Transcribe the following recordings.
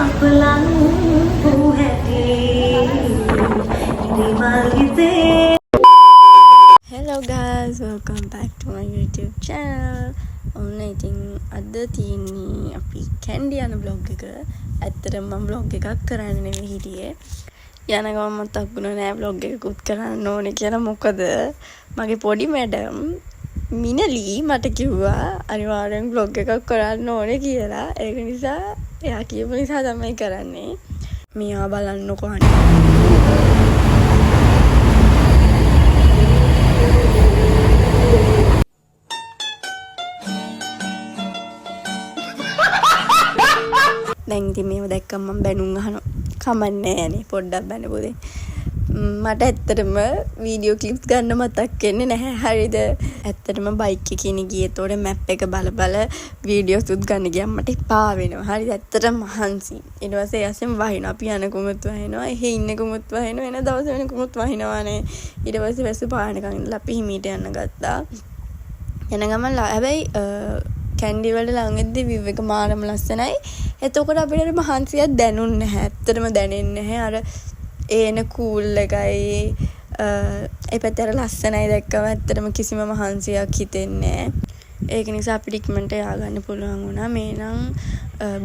අපලං වූ හැටි දේවල් හිතේ. Hello guys, welcome back to my YouTube channel. ඔන්න ඉතින් අද තියෙන්නේ අපි කැන්ඩි යන vlog එක. ඇත්තටම මම vlog එකක් කරන්න නෙවෙයි හිටියේ. යන ගමන් මතක් වුණා නෑ vlog එකකුත් කරන්න ඕනේ කියලා. මොකද මගේ පොඩි මැඩම් මිනලි මට කිව්වා අනිවාර්යෙන් vlog එකක් කරන්න ඕනේ කියලා. ඒක නිසා එයා කියපු නිසා තමයි කරන්නේ. මෙයා බලන්නකෝ අනේ. දැන් ඉතින් මේව දැක්කම මම බැනුම් අහනවා. කමන්නේ නෑනේ පොඩ්ඩක් බැන පොදේ. මට ඇත්තටම වීඩියෝ ක්ලිප්ස් ගන්න මතක් වෙන්නේ නැහැ. හරිද? ඇත්තටම බයික් එකකින් ගියේ. ඒතකොට මැප් එක බල වීඩියෝස් උත් ගන්න ගියම් මට එපා වෙනවා. හරිද? ඇත්තටම මහන්සි. ඊට පස්සේ යසෙන් වහිනවා. අපි යනකොමුත් වහිනවා. එහෙ ඉන්නකොමුත් වහිනවා. එන දවස් වෙනකොමුත් වහිනවානේ. ඊට පස්සේ වැස්ස පානකන් ඉඳලා අපි හිමීට යන්න ගත්තා. යන ගමන් හැබැයි කැන්ඩි වල ළඟදී view එක මාරම ලස්සනයි. එතකොට අපිට මහන්සියක් දැනුන්නේ නැහැ. ඇත්තටම දැනෙන්නේ නැහැ. අර ඒන කූල් එකයි ඒ පැත්තට ලස්සනයි දැක්කම ඇත්තටම කිසිම මහන්සියක් හිතෙන්නේ නැහැ. ඒක නිසා අපිට ඉක්මනට ය아가න්න පුළුවන් වුණා. මේ නම්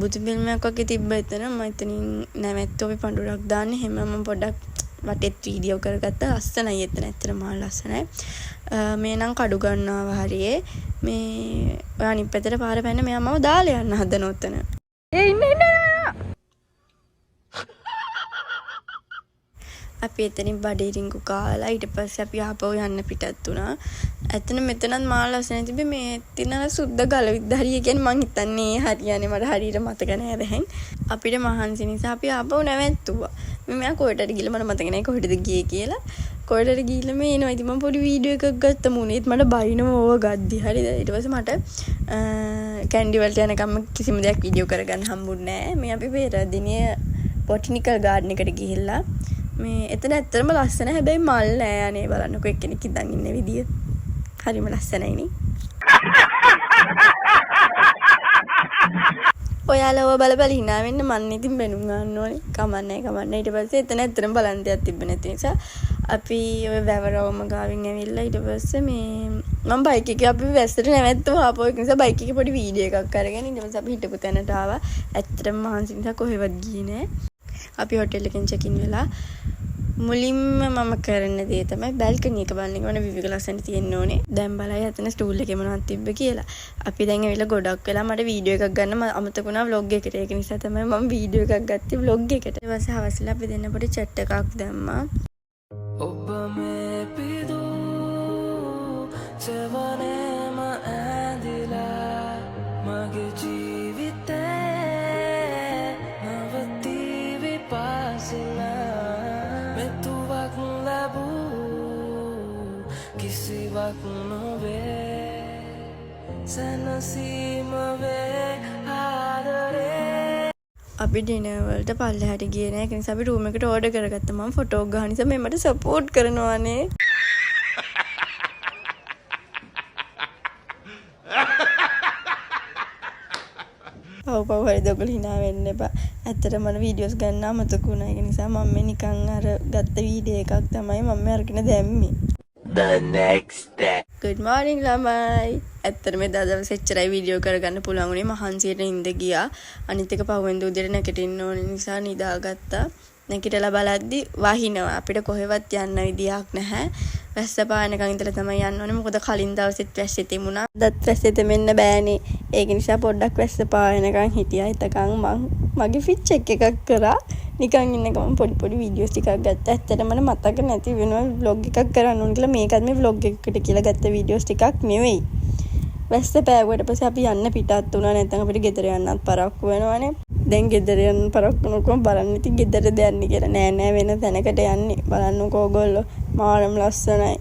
බුදු පිළිමයක් වගේ තිබ්බ එතන. මම එතනින් නැවැත්තුව අපි පඳුරක් දාන්න හැම මම පොඩ්ඩක් වටෙත් වීඩියෝ කරගත්තා. ලස්සනයි එතන. ඇත්තටම මාර ලස්සනයි. මේ නම් කඩු ගන්නවා හරියේ. මේ ඔය අනිත් පැත්තට පාර පැන්න මෙයා මම දාලා යන්න හදන උතන. ඉන්න අපි එතනින් බඩේරින්කු කාලා ඊට පස්සේ අපි ආපහු යන්න පිටත් වුණා. එතන මෙතනත් මාර ලස්සනයි තිබ්බේ. මේ තිනන සුද්ද ගලවිද්ද හරිය කියන්නේ මං හිතන්නේ හරියන්නේ මට හරියට මතක නෑ දැන්. අපිට මහන්සි නිසා අපි ආපහු නැවැත්තුවා. මෙයා කොහෙටද ගිහලා මට මතක නෑ කොහෙටද ගියේ කියලා. කොහෙටද ගිහලා මේ එනවා. ඉතින් මම පොඩි වීඩියෝ එකක් ගත්තා මුනේත් මට බයිනම ඕව ගද්දි. හරිද? ඊට පස්සේ මට කැන්ඩි වලට යනකම් කිසිම දෙයක් වීඩියෝ කරගන්න හම්බුන්නේ නෑ. මේ අපි පෙරදිනේ බොටනිකල් ගාඩන් එකට ගිහිල්ලා මේ එතන ඇත්තටම ලස්සන. හැබැයි මල් නෑ අනේ බලන්නකෝ එක්කෙනෙක් ඉඳන් ඉන්න විදිය. හරිම ලස්සනයි නේ. ඔයාලව බල hina වෙන්න මන් ඉතින් බැනුම් ගන්න ඕනේ. කමන්නේ. ඊට පස්සේ එතන ඇත්තටම බලන්න දෙයක් තිබ්බ නැති නිසා අපි ඔය වැවරවම ගාවින් ඇවිල්ලා ඊට පස්සේ මේ මම බයික් එකේ අපි වැස්සට නැවැත්තුවා. ආපහු ඒක නිසා බයික් එකේ පොඩි වීඩියෝ එකක් අරගෙන ඊට පස්සේ අපි හිටපු තැනට ආවා. ඇත්තටම මහන්සි නිසා කොහෙවත් ගියේ නෑ. අපි හොටෙල් එකෙන් චෙක් ඉන් වෙලා මුලින්ම මම කරන දේ තමයි බැල්කනි එක බලන එක. මොන view එක ලස්සන තියෙන්න ඕනේ. දැන් බලයි හතන ස්ටූල් එකේ මොනවද තිබ්බ කියලා. අපි දැන් ඇවිල්ලා ගොඩක් වෙලා මට වීඩියෝ එකක් ගන්න අමතක වුණා vlog එකට. ඒක නිසා තමයි මම වීඩියෝ එකක් ගත්තේ vlog එකට. ඊට පස්සේ හවසලා අපි දෙන්න පොඩි chat එකක් දැම්මා. ඔබ මේ පිදු සවනේම ඇඳිලා මගේ ජීවිතේ නවති විපාසලා මෙතුවක් ලැබූ කිසිවක් නොවේ සැනසීම වේ ආදරේ. අපි ඩිනර් වලට පල්ලෙහාට ගියේ නෑ. ඒක නිසා අපි රූම් එකට ඕඩර් කරගත්තා. මම ෆොටෝ ගහන නිසා මේ මට සපෝට් කරනවානේ. පව් හරි දොගල hina වෙන්න එපා. ඇත්තටම මම වීඩියෝස් ගන්න අමතක වුණා. ඒක නිසා මම මේ නිකන් අර ගත්ත වීඩියෝ එකක් තමයි මම අරගෙන දැම්මේ. The next day. Good morning ළමයි. ඇත්තටම එදා දවසේ එච්චරයි වීඩියෝ කරගන්න පුළුවන් උනේ. මහන්සියට ඉඳ ගියා. අනිත් එක පහුවෙන්ද උදේට නැගිටින්න ඕන නිසා නිදාගත්තා. නැගිටලා බලද්දි වහිනවා. අපිට කොහෙවත් යන්න විදියක් නැහැ. වැස්ස පානකන් ඉඳලා තමයි යන්න ඕනේ. මොකද කලින් දවසෙත් වැස්සේ තිබුණා. අදත් වැස්සේ තෙමෙන්න බෑනේ. ඒක නිසා පොඩ්ඩක් වැස්ස පානකන් හිටියා. එතකන් මගේ ෆිට් චෙක් එකක් කරා. නිකන් ඉන්නකම පොඩි වීඩියෝස් ටිකක් ගත්තා. ඇත්තටම මට මතක නැති වෙනවා vlog එකක් කරන්න ඕන කියලා. මේකත් මේ vlog එකකට කියලා ගත්ත වීඩියෝස් ටිකක් නෙවෙයි. වැස්ස පෑවුවට පස්සේ අපි යන්න පිටත් වුණා. නැත්නම් අපිට ගෙදර යන්නත් පරක්කු වෙනවනේ. දැන් ගෙදර යන්න පරක්කු නොකම බලන්න ඉතින් ගෙදරද යන්නේ කියලා. නෑ වෙන තැනකට යන්නේ. බලන්නකෝ ඕගොල්ලෝ මාරම ලස්සනයි.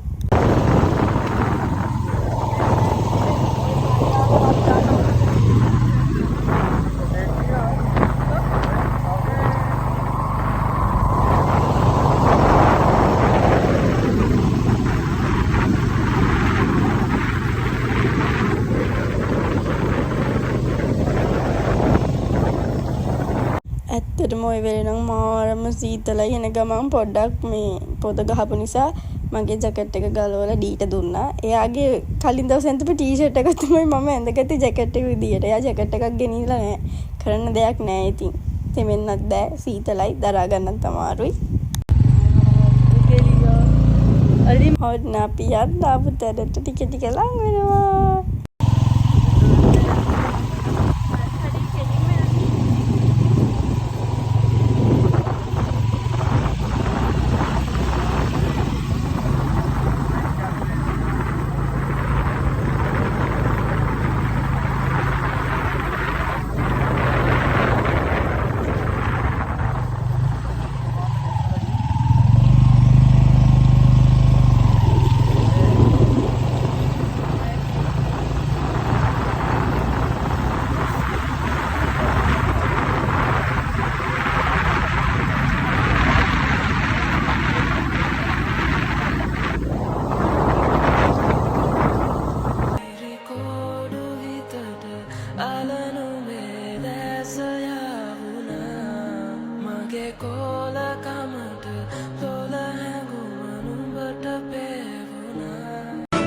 ඇත්තටම ඔය වෙලේ නම් මාරම සීතලයි. එන ගමන් පොඩ්ඩක් මේ පොත ගහපු නිසා මගේ ජැකට් එක ගලවලා ඩීට දුන්නා. එයාගේ කලින් දවසේ අන්තිම ටී-ෂර්ට් එක තමයි මම ඇඳගත්තේ ජැකට් එක විදියට. එයා ජැකට් එකක් ගෙනියලා නැහැ. කරන්න දෙයක් නැහැ ඉතින්. තෙමෙන්නත් බෑ. සීතලයි දරා ගන්නත් අමාරුයි. හොන්න අපි යන්න ආපු තැනට ටික ටික ලං වෙනවා.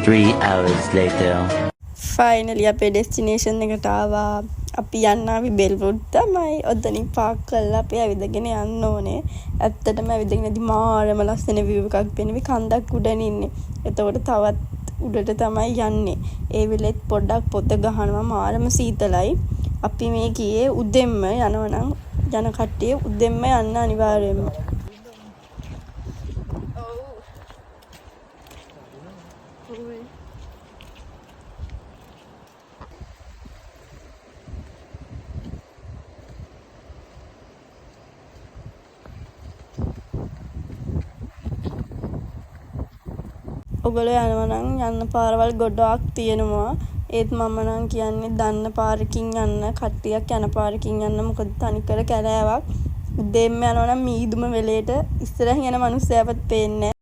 Three hours later. ෆයිනලි අපේ ඩෙස්ටිනේෂන් එකට ආවා. අපි යන්න ආවි බෙල්වුඩ් තමයි. ඔතනින් පාක් කරලා අපි ඇවිදගෙන යන්න ඕනේ. ඇත්තටම ඇවිදගෙනදී මාරම ලස්සන view එකක් පෙනෙවි. කන්දක් උඩින් ඉන්නේ. එතකොට තවත් උඩට තමයි යන්නේ. ඒ වෙලෙත් පොඩ්ඩක් පොත ගහනවා මාරම සීතලයි. අපි මේ ගියේ උදෙන්ම යනවනම් යන කට්ටිය උදෙන්ම යන්න අනිවාර්යයෙන්ම. ඔගොල්ලෝ යනවා නම් යන්න පාරවල් ගොඩක් තියෙනවා. ඒත් මම නම් කියන්නේ දන්න පාරකින් යන්න, කට්ටියක් යන පාරකින් යන්න. මොකද තනිකර කැලෑවක්. උදේම යනවා නම් මීදුම වෙලේට ඉස්සරහින් යන මිනිස්සයාවත් පේන්නේ නැහැ.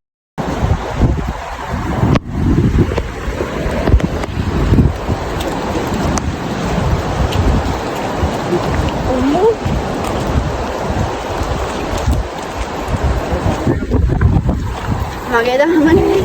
මගේ දහමනේ.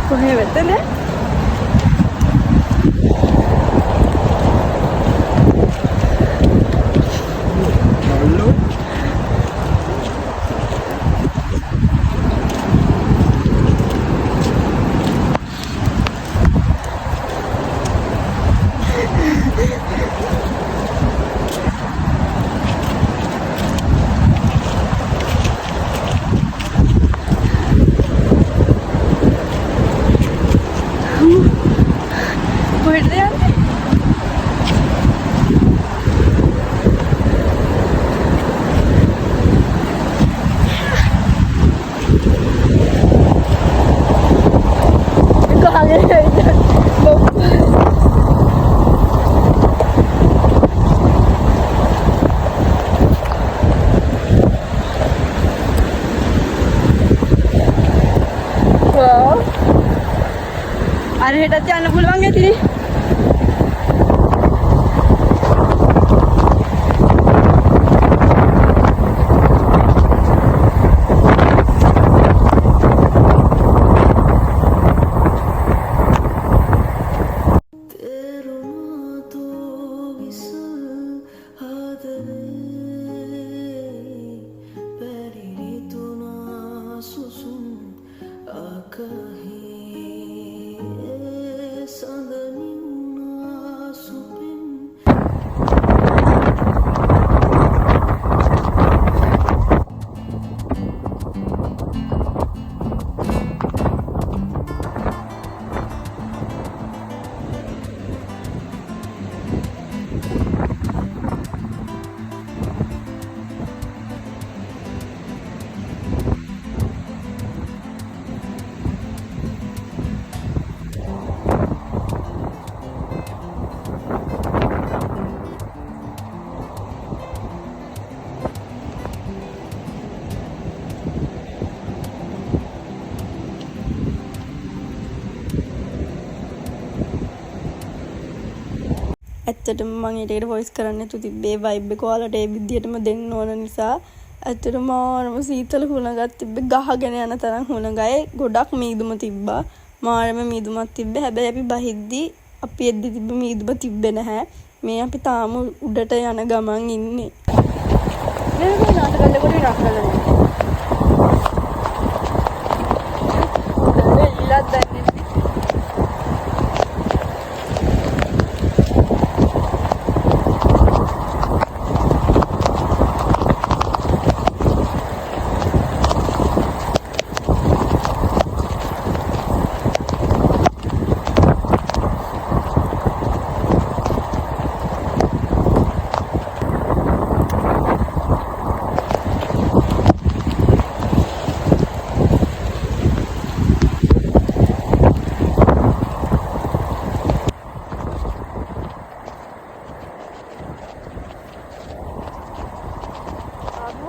කොහේ වෙතද? කොහෙද යන්නේ? අර හෙටත් යන්න පුළුවන් ඇතිනේ. Sandani ඇත්තටම මම ඊට වොයිස් කරන්න තු තිබ්බේ වයිබ් එක ඔයාලට ඒ විදිහටම දෙන්න ඕන නිසා. ඇත්තටම මාරම සීතල හුණගත් තිබ්බේ ගහගෙන යන තරම් හුණගයි ගොඩක් මීදුම තිබ්බා. මාරම මීදුමක් තිබ්බේ. හැබැයි අපි බහිද්දි අපි එද්දි තිබ්බ මීදුම තිබ්බේ නැහැ. මේ අපි තාම උඩට යන ගමන් ඉන්නේ. මේක නාටකල්ල කොට විනාශ කරලා නේ. ඉලක්ක දැන්නේ.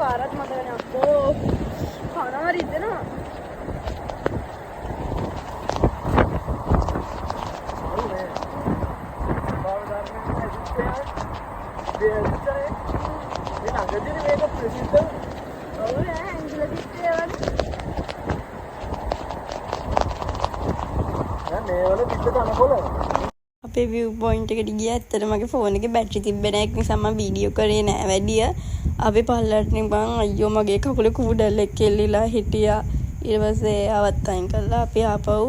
ආරත් මතක නෑ. කනවා රිදෙනවා. අපේ view point එකට ගියා. ඇත්තට මගේ ෆෝන් එකේ බැටරි තිබ්බේ නැහැ. ඒක නිසා මම වීඩියෝ කරේ නෑ වැඩිය. අපි පල්ලට නිකන් අයියෝ මගේ කකුලේ කූඩල්ලෙක් කෙල්ලිලා හිටියා. ඊට පස්සේ ආවත් අයින් කළා. අපි ආපහු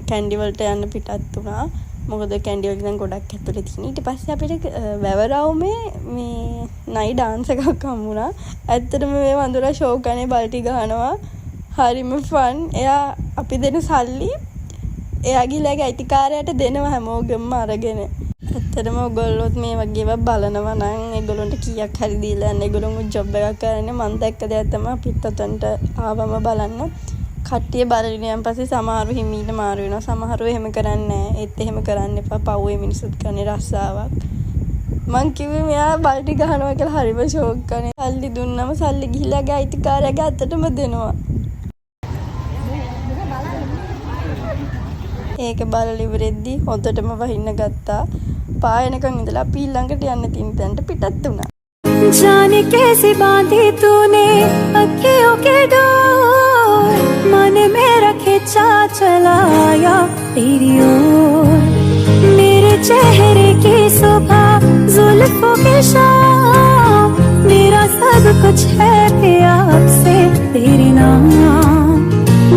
කැන්ඩි වලට යන්න පිටත් වුණා. මොකද කැන්ඩි වල දැන් ගොඩක් ඇතුලේ තියෙන. ඊට පස්සේ අපිට වැවරවුමේ මේ නයි ඩාන්ස් එකක් හම්බුණා. ඇත්තටම මේ වඳුරා ෂෝ ගානේ බල්ටි ගහනවා. හරිම ෆන්. එයා අපි දෙන සල්ලි එයා ගිහලාගේ අයිතිකාරයට දෙනවා හැමෝගෙම අරගෙන. ඇත්තටම ඔයගොල්ලොත් මේ වගේ ඒවා බලනවා නම් ඒගොල්ලොන්ට කීයක් හරි දීලා යන්න. ඒගොල්ලොන්ගේ ජොබ් එකක් කරන්නේ. මම දැක්ක දෙයක් තමයි අපිත් ඔතනට ආවම බලන්න. කට්ටිය බලගෙන යන පස්සේ සමහරව හිමීට මාරු වෙනවා. සමහරව එහෙම කරන්නේ නැහැ. ඒත් එහෙම කරන්න එපා. පව්වේ මිනිස්සුත් කරන්නේ රස්සාවක්. මං කිව්වේ මෙයා බල්ටි ගහනවා කියලා හරිම ෂෝක් කනේ. සල්ලි දුන්නම සල්ලි ගිහිලාගේ අයිතිකාරයාගේ අතටම දෙනවා. ඒක බලලා ඉවරෙද්දි හොඳටම වහින්න ගත්තා. පායනකන් ඉඳලා අපි ළඟට යන්න තින් තැනට පිටත් වුණා. जाने कैसे बांधी तूने अखियों के डोर मन मेरा खिंचा चलाया तेरी ओर मेरे चेहरे की सुबह जुल्फों की शाम मेरा सब कुछ है प्यार से तेरे नाम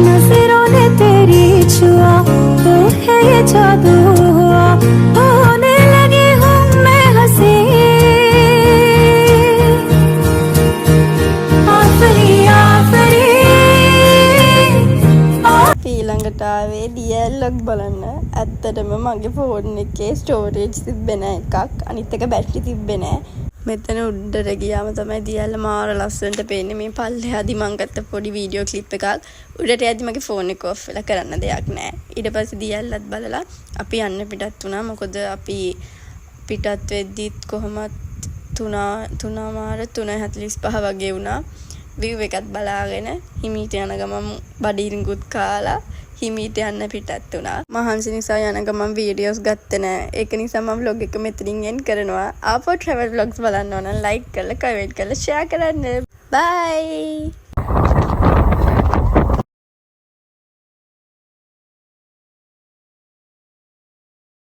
नजरों ने तेरी छुआ तो है ये जादू हुआ होने लगी हूँ मैं हंसी ඊළඟට ආවේ DLක් බලන්න. ඇත්තටම මගේ ෆෝන් එකේ ස්ටෝරේජ් තිබ්බේ නැහැ එකක්. අනිත් එක බැටරි තිබ්බේ නැහැ. මෙතන උඩට ගියාම තමයි DL මාර ලස්සනට පේන්නේ. මේ පල්ලෙහාදී මම ගත්ත පොඩි වීඩියෝ ක්ලිප් එකක්. උඩට යද්දි මගේ ෆෝන් එක ඔෆ් වෙලා කරන්න දෙයක් නැහැ. ඊට පස්සේ DLත් බලලා අපි යන්න පිටත් වුණා. මොකද අපි පිටත් වෙද්දිත් කොහොමත් 3:45 වගේ වුණා. view එකත් බලාගෙන හිමීට යන ගමන් බඩිරිඟුත් කාලා හිමීට යන්න පිටත් වුණා. මහන්සි නිසා යන ගමන් වීඩියෝස් ගත්තේ නැහැ. ඒක නිසා මම vlog එක මෙතනින් end කරනවා. ආපහු travel vlogs බලන්න ඕන නම් like කරලා comment කරලා share කරන්න. bye